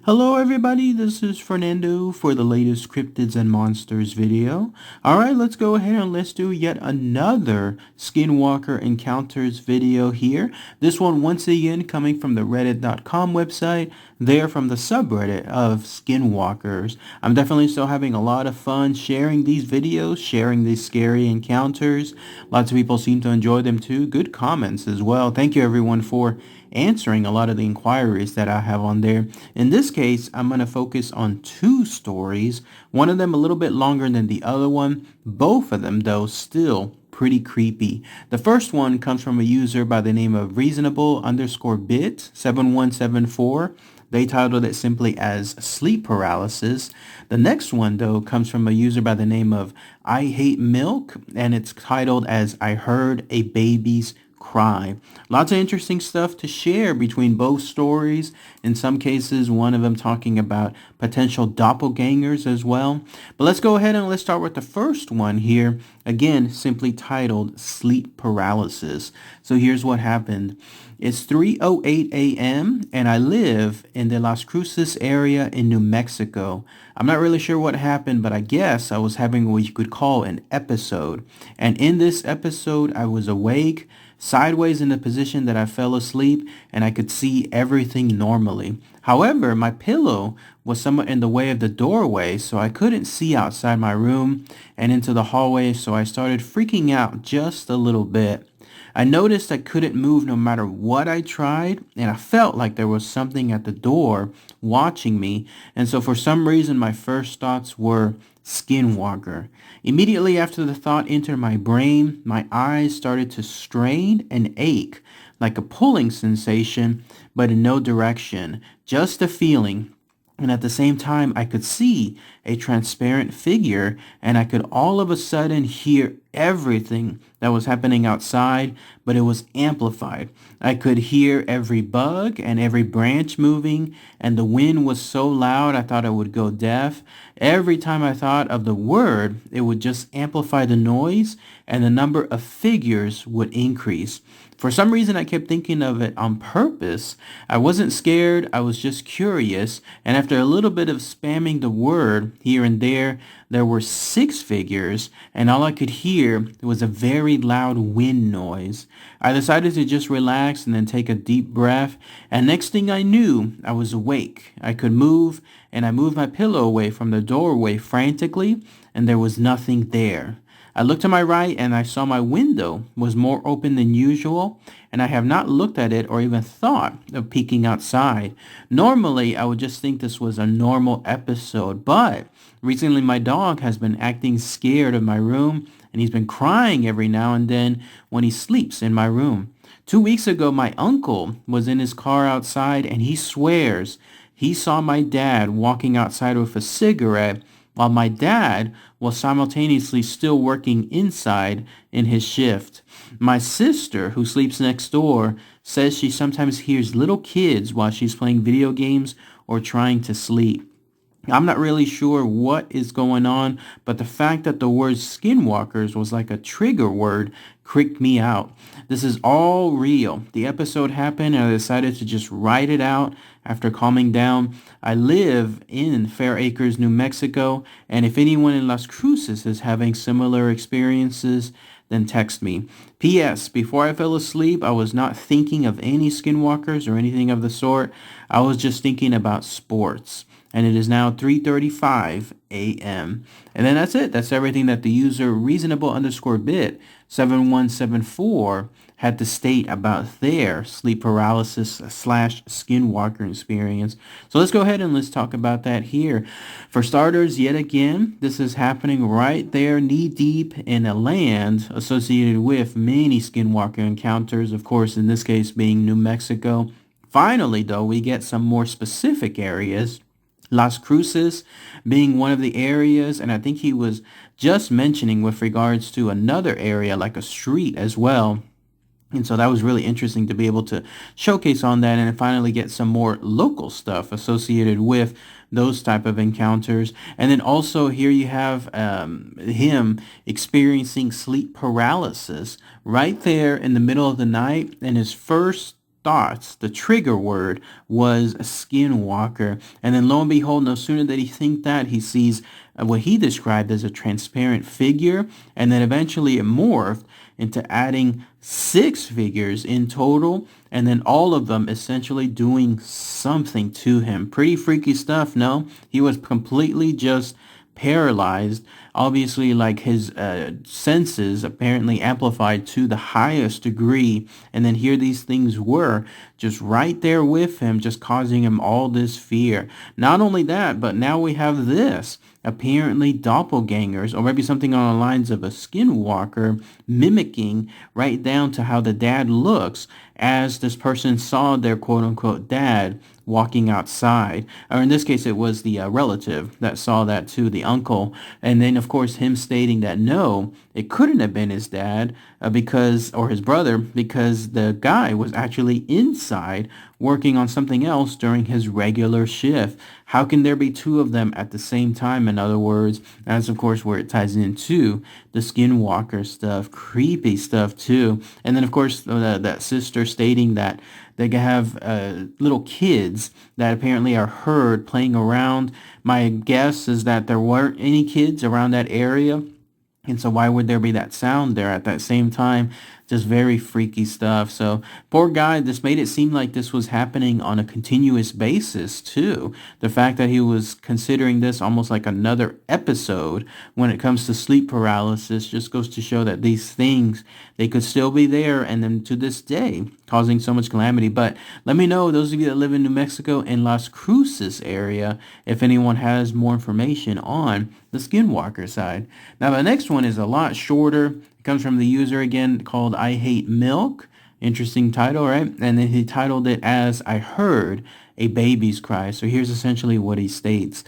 Hello everybody, this is Fernando for the latest Cryptids and Monsters video. Alright, let's go ahead and let's do yet another Skinwalker Encounters video here. This one once again coming from the reddit.com website, there from the subreddit of Skinwalkers. I'm definitely still having a lot of fun sharing these videos, sharing these scary encounters. Lots of people seem to enjoy them too. Good comments as well. Thank you everyone for answering a lot of the inquiries that I have on there. In this case, I'm going to focus on two stories, one of them a little bit longer than the other one, both of them though still pretty creepy. The first one comes from a user by the name of reasonable_bit7174. They titled it simply as sleep paralysis. The next one though comes from a user by the name of I hate milk, and it's titled as I heard a baby's cry. Lots of interesting stuff to share between both stories. In some cases, one of them talking about potential doppelgangers as well. But let's go ahead and let's start with the first one here. Again, simply titled Sleep Paralysis. So here's what happened. It's 3:08 a.m. and I live in the Las Cruces area in New Mexico. I'm not really sure what happened, but I guess I was having what you could call an episode. And in this episode, I was awake, sideways in the position that I fell asleep, and I could see everything normally. However, my pillow was somewhat in the way of the doorway, so I couldn't see outside my room and into the hallway, so I started freaking out just a little bit. I noticed I couldn't move no matter what I tried, and I felt like there was something at the door watching me, and so for some reason my first thoughts were Skinwalker. Immediately after the thought entered my brain, my eyes started to strain and ache, like a pulling sensation, but in no direction, just a feeling. And at the same time, I could see a transparent figure, and I could all of a sudden hear everything that was happening outside, but it was amplified. I could hear every bug and every branch moving, and the wind was so loud I thought I would go deaf. Every time I thought of the word, it would just amplify the noise, and the number of figures would increase. For some reason, I kept thinking of it on purpose. I wasn't scared, I was just curious, and after a little bit of spamming the word here and there were 6 figures, and all I could hear was a very loud wind noise. I decided to just relax and then take a deep breath, and next thing I knew, I was awake. I could move, and I moved my pillow away from the doorway frantically, and there was nothing there. I looked to my right and I saw my window was more open than usual, and I have not looked at it or even thought of peeking outside. Normally, I would just think this was a normal episode, but recently my dog has been acting scared of my room, and he's been crying every now and then when he sleeps in my room. 2 weeks ago, my uncle was in his car outside, and he swears he saw my dad walking outside with a cigarette while my dad was simultaneously still working inside in his shift. My sister, who sleeps next door, says she sometimes hears little kids while she's playing video games or trying to sleep. I'm not really sure what is going on, but the fact that the word skinwalkers was like a trigger word creeped me out. This is all real. The episode happened and I decided to just write it out after calming down. I live in Fair Acres, New Mexico, and if anyone in Las Cruces is having similar experiences, then text me. P.S. Before I fell asleep, I was not thinking of any skinwalkers or anything of the sort. I was just thinking about sports. And it is now 3:35 a.m. And then that's it. That's everything that the user reasonable_bit7174 had to state about their sleep paralysis / skinwalker experience. So let's go ahead and let's talk about that here. For starters, yet again, this is happening right there knee deep in a land associated with many skinwalker encounters, of course, in this case being New Mexico. Finally, though, we get some more specific areas. Las Cruces being one of the areas, and I think he was just mentioning with regards to another area like a street as well. And so that was really interesting to be able to showcase on that and finally get some more local stuff associated with those type of encounters. And then also here you have him experiencing sleep paralysis right there in the middle of the night, and his first thoughts, the trigger word was a skinwalker. And then lo and behold, no sooner did he think that, he sees what he described as a transparent figure, and then eventually it morphed into adding 6 figures in total, and then all of them essentially doing something to him. Pretty freaky stuff, no? He was completely just paralyzed. Obviously, like his senses apparently amplified to the highest degree, and then here these things were just right there with him, just causing him all this fear. Not only that, but now we have this. Apparently doppelgangers, or maybe something on the lines of a skinwalker, mimicking right down to how the dad looks as this person saw their quote-unquote dad walking outside. Or in this case, it was the relative that saw that too, the uncle. And then, of course, him stating that no, it couldn't have been his dad or his brother, because the guy was actually inside working on something else during his regular shift. How can there be 2 of them at the same time, in other words? That's, of course, where it ties into the skinwalker stuff, creepy stuff, too. And then, of course, that sister stating that they have little kids that apparently are heard playing around. My guess is that there weren't any kids around that area. And so why would there be that sound there at that same time? Just very freaky stuff. So poor guy, this made it seem like this was happening on a continuous basis too. The fact that he was considering this almost like another episode when it comes to sleep paralysis just goes to show that these things, they could still be there, and then to this day causing so much calamity. But let me know, those of you that live in New Mexico and Las Cruces area, if anyone has more information on the skinwalker side. Now the next one is a lot shorter. It comes from the user again called I Hate Milk. Interesting title, right? And then he titled it as I Heard a Baby's Cry. So here's essentially what he states.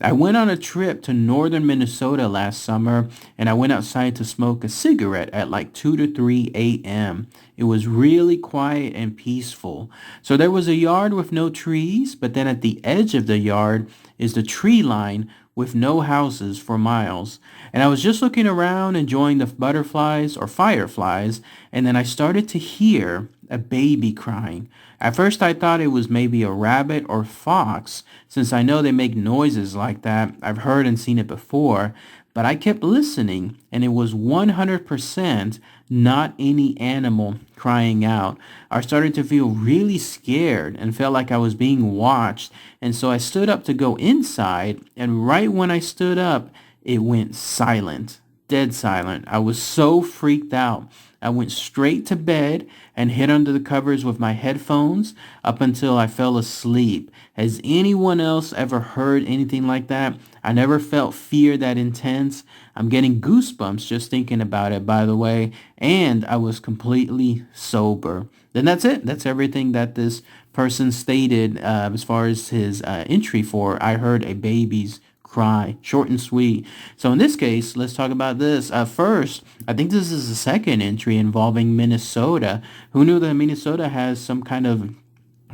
I went on a trip to northern Minnesota last summer, and I went outside to smoke a cigarette at like 2 to 3 a.m. It was really quiet and peaceful. So there was a yard with no trees, but then at the edge of the yard is the tree line with no houses for miles. And I was just looking around, enjoying the butterflies or fireflies, and then I started to hear a baby crying. At first I thought it was maybe a rabbit or fox, since I know they make noises like that. I've heard and seen it before, but I kept listening, and it was 100% not any animal crying out. I started to feel really scared and felt like I was being watched, and so I stood up to go inside, and right when I stood up, it went silent, dead silent. I was so freaked out. I went straight to bed and hid under the covers with my headphones up until I fell asleep. Has anyone else ever heard anything like that? I never felt fear that intense. I'm getting goosebumps just thinking about it, by the way, and I was completely sober. Then that's it. That's everything that this person stated as far as his entry for I Heard a Baby's Cry. Short and sweet. So in this case, let's talk about this. First, I think this is the second entry involving Minnesota. Who knew that Minnesota has some kind of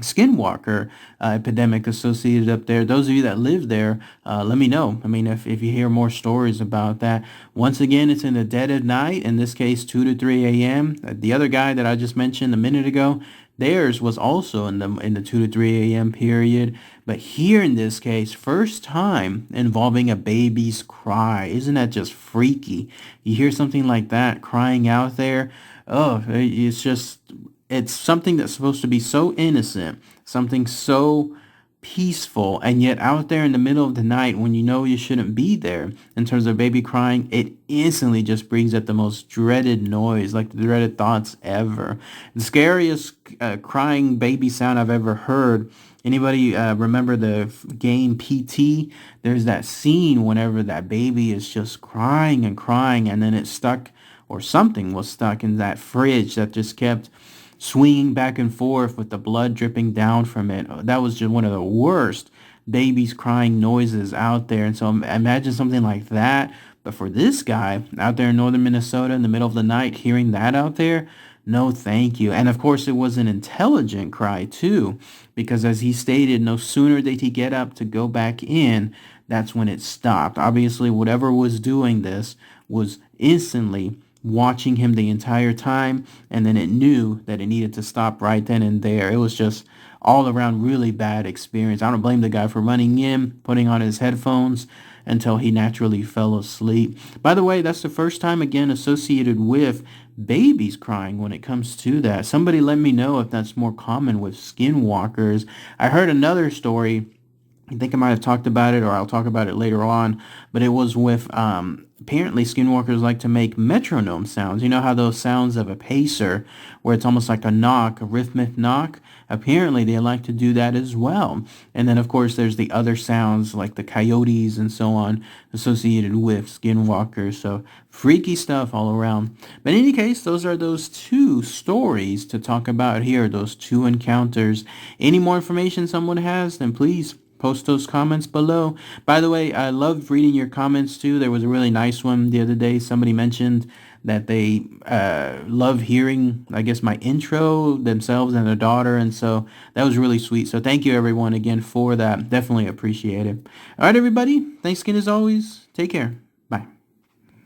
skinwalker epidemic associated up there? Those of you that live there, let me know. I mean, if you hear more stories about that. Once again, it's in the dead of night, in this case 2 to 3 a.m. The other guy that I just mentioned a minute ago, theirs was also in the 2 to 3 a.m. period. But here in this case, first time involving a baby's cry. Isn't that just freaky? You hear something like that crying out there. Oh, it's something that's supposed to be so innocent, something so peaceful, and yet out there in the middle of the night when you know you shouldn't be there, in terms of baby crying, it instantly just brings up the most dreaded noise, like the dreaded thoughts ever. The scariest crying baby sound I've ever heard. Anybody remember the game PT? There's that scene whenever that baby is just crying and crying, and then it's stuck, or something was stuck in that fridge that just kept swinging back and forth with the blood dripping down from it. That was just one of the worst babies crying noises out there. And so imagine something like that. But for this guy out there in northern Minnesota in the middle of the night, hearing that out there, no thank you. And of course it was an intelligent cry too, because as he stated, no sooner did he get up to go back in, that's when it stopped. Obviously whatever was doing this was instantly watching him the entire time, and then it knew that it needed to stop right then and there. It was just all around really bad experience. I don't blame the guy for running in, putting on his headphones until he naturally fell asleep. By the way, that's the first time again associated with babies crying when it comes to that. Somebody let me know if that's more common with skinwalkers. I heard another story. I think I might have talked about it, or I'll talk about it later on, but it was with apparently skinwalkers like to make metronome sounds. You know how those sounds of a pacer, where it's almost like a knock, a rhythmic knock? Apparently they like to do that as well. And then of course there's the other sounds like the coyotes and so on associated with skinwalkers. So freaky stuff all around. But in any case, those are those two stories to talk about here, those two encounters. Any more information someone has, then please post those comments below. By the way, I love reading your comments too. There was a really nice one the other day. Somebody mentioned that they love hearing, I guess, my intro themselves and their daughter. And so that was really sweet. So thank you everyone again for that. Definitely appreciate it. All right, everybody. Thanks again as always. Take care.